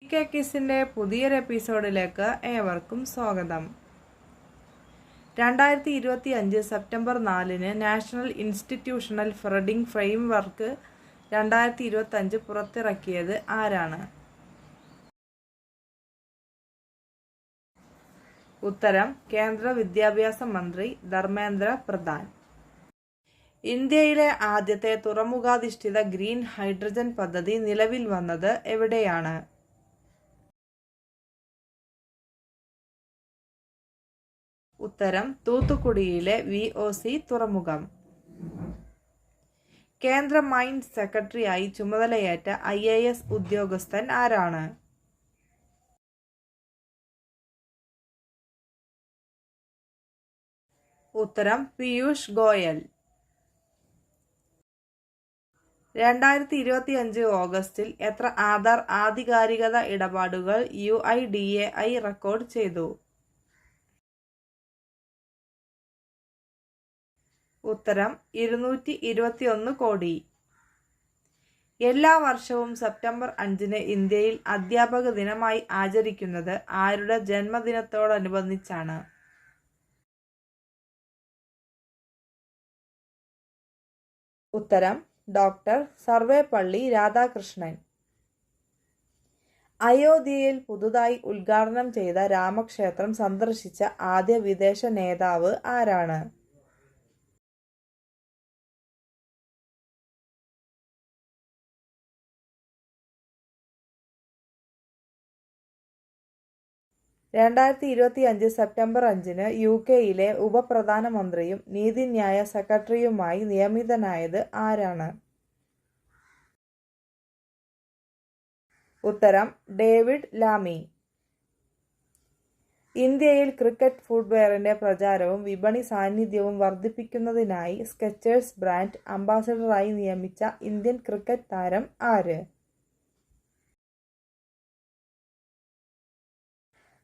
K കിസിൻ്റെ പുതിയൊരു എപ്പിസോഡിലേക്ക് ഏവർക്കും സ്വാഗതം. 2025 September 4 national institutional funding framework 2025 പുറത്തിറക്കിയത് ആരാണ്? ഉത്തരം കേന്ദ്ര വിദ്യാഭ്യാസ മന്ത്രി ധർമ്മേന്ദ്ര പ്രധാൻ. ഇന്ത്യയിലെ ആദ്യത്തെ തുറമുഖാധിഷ്ഠിത ഗ്രീൻ ഹൈഡ്രജൻ പദ്ധതി നിലവിൽ വന്നത് എവിടെയാണ്? ഉത്തരം തൂത്തുക്കുടിയിലെ VOC തുറമുഖം. കേന്ദ്ര മൈൻസ് സെക്രട്ടറിയായി ചുമതലയേറ്റ IAS ഉദ്യോഗസ്ഥൻ ആരാണ്? ഉത്തരം പീയൂഷ് ഗോയൽ. 2025 ഓഗസ്റ്റിൽ എത്ര ആധാർ ആധികാരികത ഇടപാടുകൾ UIDAI റെക്കോർഡ് ചെയ്തു? ഉത്തരം 221 കോടി. എല്ലാ വർഷവും സെപ്റ്റംബർ 5 ഇന്ത്യയിൽ അധ്യാപക ദിനമായി ആചരിക്കുന്നത് ആരുടെ ജന്മദിനത്തോടനുബന്ധിച്ചാണ്? ഉത്തരം ഡോക്ടർ സർവേപ്പള്ളി രാധാകൃഷ്ണൻ. അയോധ്യയിൽ പുതുതായി ഉദ്ഘാടനം ചെയ്ത രാമക്ഷേത്രം സന്ദർശിച്ച ആദ്യ വിദേശ നേതാവ് ആരാണ്? സെപ്റ്റംബർ 5 UK-യിലെ ഉപപ്രധാനമന്ത്രിയും നീതിന്യായ സെക്രട്ടറിയുമായി നിയമിതനായത് ആരാണ്? ഉത്തരം ഡേവിഡ് ലാമി. ഇന്ത്യയിൽ ക്രിക്കറ്റ് ഫുട്വെയറിന്റെ പ്രചാരവും വിപണി സാന്നിധ്യവും വർദ്ധിപ്പിക്കുന്നതിനായി സ്കെച്ചേഴ്സ് ബ്രാൻഡ് അംബാസഡറായി നിയമിച്ച ഇന്ത്യൻ ക്രിക്കറ്റ് താരം ആര്?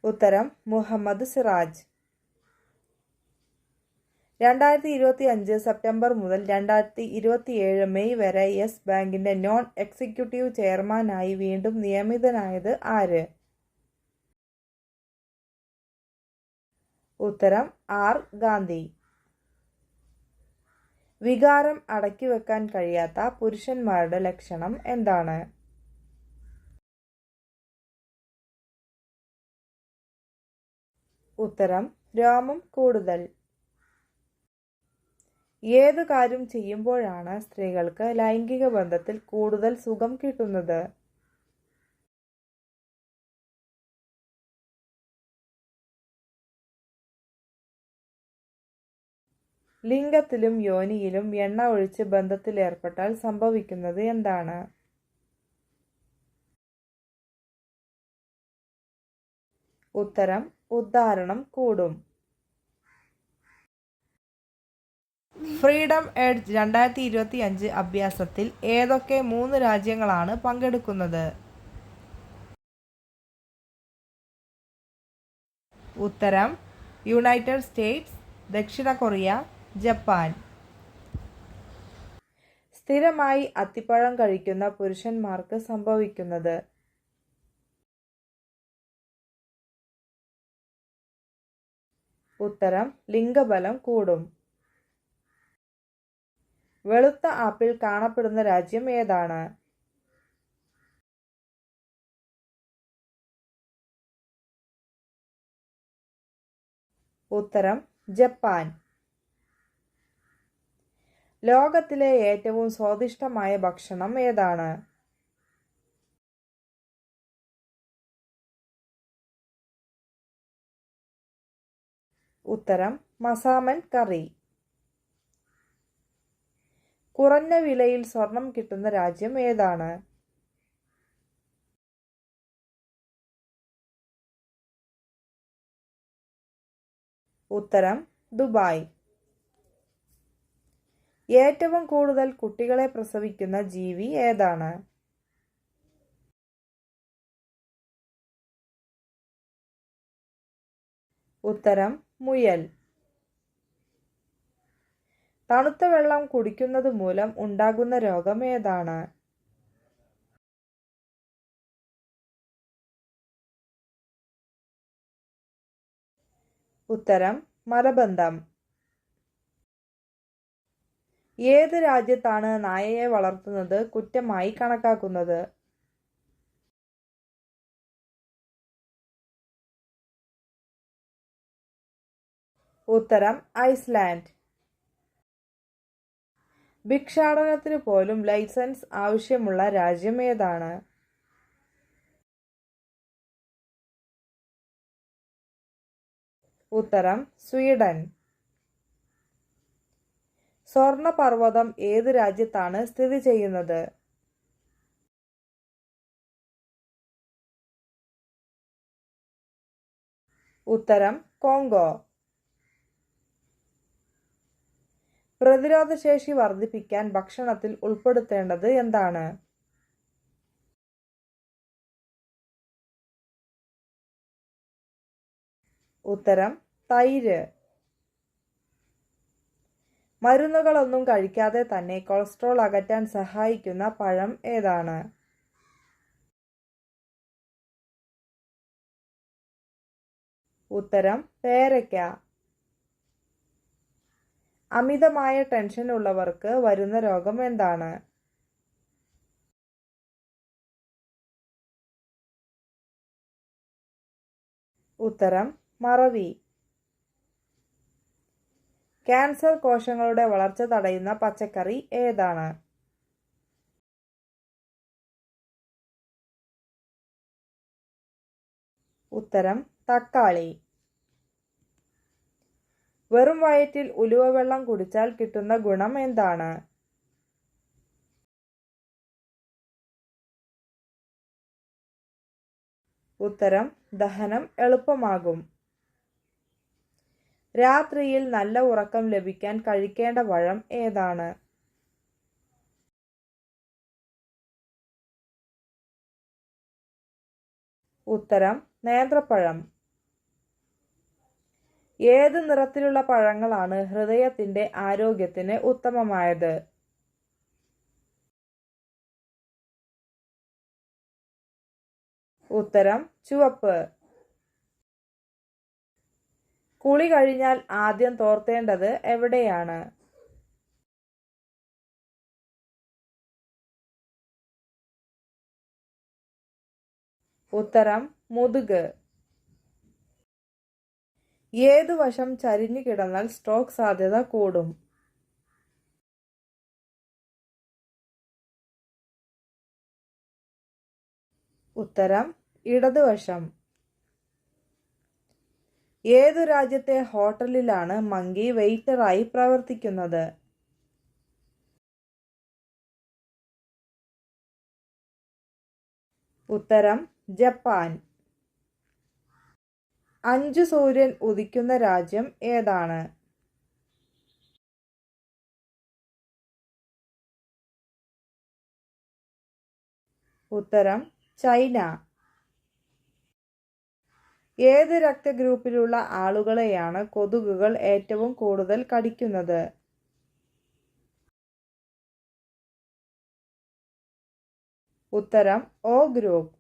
ഉത്തരം മുഹമ്മദ് സിറാജ്. 2025 സെപ്റ്റംബർ മുതൽ 2027 മെയ് വരെ യെസ് ബാങ്കിന്റെ നോൺ എക്സിക്യൂട്ടീവ് ചെയർമാനായി വീണ്ടും നിയമിതനായത് ആര്? ഉത്തരം R ഗാന്ധി. വികാരം അടക്കിവെക്കാൻ കഴിയാത്ത പുരുഷന്മാരുടെ ലക്ഷണം എന്താണ്? ഉത്തരം രോമം കൂടുതൽ. ഏതു കാര്യം ചെയ്യുമ്പോഴാണ് സ്ത്രീകൾക്ക് ലൈംഗിക ബന്ധത്തിൽ കൂടുതൽ സുഖം കിട്ടുന്നത്? ലിംഗത്തിലും യോനിയിലും എണ്ണ ഒഴിച്ച് ബന്ധത്തിലേർപ്പെട്ടാൽ സംഭവിക്കുന്നത് എന്താണ്? ഉത്തരം ഉദ്ധാരണം കൂടും. ഫ്രീഡം എഡ്ജ് 2025 അഭ്യാസത്തിൽ ഏതൊക്കെ 3 രാജ്യങ്ങളാണ് പങ്കെടുക്കുന്നത്? ഉത്തരം യുണൈറ്റഡ് സ്റ്റേറ്റ്സ്, ദക്ഷിണ കൊറിയ, ജപ്പാൻ. സ്ഥിരമായി അത്തിപ്പഴം കഴിക്കുന്ന പുരുഷന്മാർക്ക് സംഭവിക്കുന്നത്? ഉത്തരം ലിംഗബലം കൂടും. വെളുത്ത ആപ്പിൾ കാണപ്പെടുന്ന രാജ്യം ഏതാണ്? ഉത്തരം ജപ്പാൻ. ലോകത്തിലെ ഏറ്റവും സ്വാദിഷ്ടമായ ഭക്ഷണം ഏതാണ്? ഉത്തരം മസാമൻ കറി. കുറഞ്ഞ വിലയിൽ സ്വർണം കിട്ടുന്ന രാജ്യം ഏതാണ്? ഉത്തരം ദുബായ്. ഏറ്റവും കൂടുതൽ കുട്ടികളെ പ്രസവിക്കുന്ന ജീവി ഏതാണ്? ഉത്തരം മുയൽ. തണുത്ത വെള്ളം കുടിക്കുന്നത് മൂലം ഉണ്ടാകുന്ന രോഗം ഏതാണ്? ഉത്തരം മലബന്ധം. ഏത് രാജ്യത്താണ് നായയെ വളർത്തുന്നത് കുറ്റമായി കണക്കാക്കുന്നത്? ഉത്തരം ഐസ്ലാൻഡ്. ഭിക്ഷാടനത്തിനു പോലും ലൈസൻസ് ആവശ്യമുള്ള രാജ്യം ഏതാണ്? ഉത്തരം സ്വീഡൻ. സ്വർണപർവ്വതം ഏത് രാജ്യത്താണ് സ്ഥിതി ചെയ്യുന്നത്? ഉത്തരം കോങ്കോ. പ്രതിരോധശേഷി വർദ്ധിപ്പിക്കാൻ ഭക്ഷണത്തിൽ ഉൾപ്പെടുത്തേണ്ടത് എന്താണ്? ഉത്തരം തൈര്. മരുന്നുകളൊന്നും കഴിക്കാതെ തന്നെ കൊളസ്ട്രോൾ അകറ്റാൻ സഹായിക്കുന്ന പഴം ഏതാണ്? ഉത്തരം പേരയ്ക്ക. അമിതമായ ടെൻഷൻ ഉള്ളവർക്ക് വരുന്ന രോഗം എന്താണ്? ഉത്തരം മറവി. ക്യാൻസർ കോശങ്ങളുടെ വളർച്ച തടയുന്ന പച്ചക്കറി ഏതാണ്? ഉത്തരം തക്കാളി. വെറും വയറ്റിൽ ഉലുവവെള്ളം കുടിച്ചാൽ കിട്ടുന്ന ഗുണം എന്താണ്? ഉത്തരം ദഹനം എളുപ്പമാകും. രാത്രിയിൽ നല്ല ഉറക്കം ലഭിക്കാൻ കഴിക്കേണ്ട പഴം ഏതാണ്? ഉത്തരം നേന്ത്രപ്പഴം. ഏത് നിറത്തിലുള്ള പഴങ്ങളാണ് ഹൃദയത്തിന്റെ ആരോഗ്യത്തിന് ഉത്തമമായത്? ഉത്തരം ചുവപ്പ്. കുളി കഴിഞ്ഞാൽ ആദ്യം തോർത്തേണ്ടത് എവിടെയാണ്? ഉത്തരം മുതുക്. ഏതു വശം ചരിഞ്ഞു കിടന്നാൽ സ്ട്രോക്ക് സാധ്യത കൂടും? ഉത്തരം ഇടതുവശം. ഏതു രാജ്യത്തെ ഹോട്ടലിലാണ് മങ്കി വെയിറ്ററായി പ്രവർത്തിക്കുന്നത്? ഉത്തരം ജപ്പാൻ. 5 സൂര്യൻ ഉദിക്കുന്ന രാജ്യം ഏതാണ്? ഉത്തരം ചൈന. ഏത് രക്തഗ്രൂപ്പിലുള്ള ആളുകളെയാണ് കൊതുകുകൾ ഏറ്റവും കൂടുതൽ കടിക്കുന്നത്? ഉത്തരം O ഗ്രൂപ്പ്.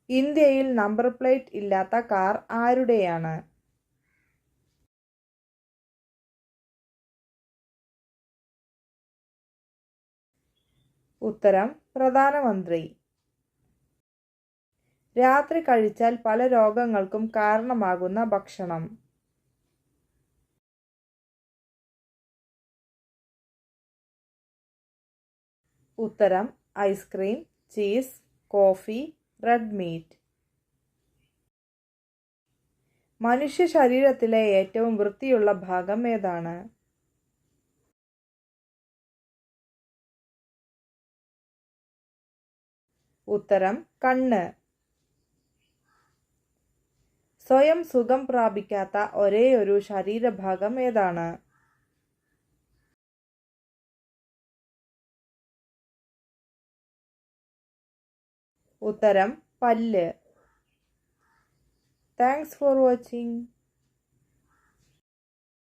ഇന്ത്യയിൽ നമ്പർ പ്ലേറ്റ് ഇല്ലാത്ത കാർ ആരുടെയാണ്? ഉത്തരം പ്രധാനമന്ത്രി. രാത്രി കഴിച്ചാൽ പല രോഗങ്ങൾക്കും കാരണമാകുന്ന ഭക്ഷണം? ഉത്തരം ice cream, cheese, coffee, red meat. മനുഷ്യ ശരീരത്തിലെ ഏറ്റവും വൃത്തിയുള്ള ഭാഗം ഏതാണ്? ഉത്തരം കണ്ണ്. സ്വയം സുഖം പ്രാപിക്കാത്ത ഒരേയൊരു ശരീരഭാഗം ഏതാണ്? ഉത്തരം പല്ല്. Thanks for watching.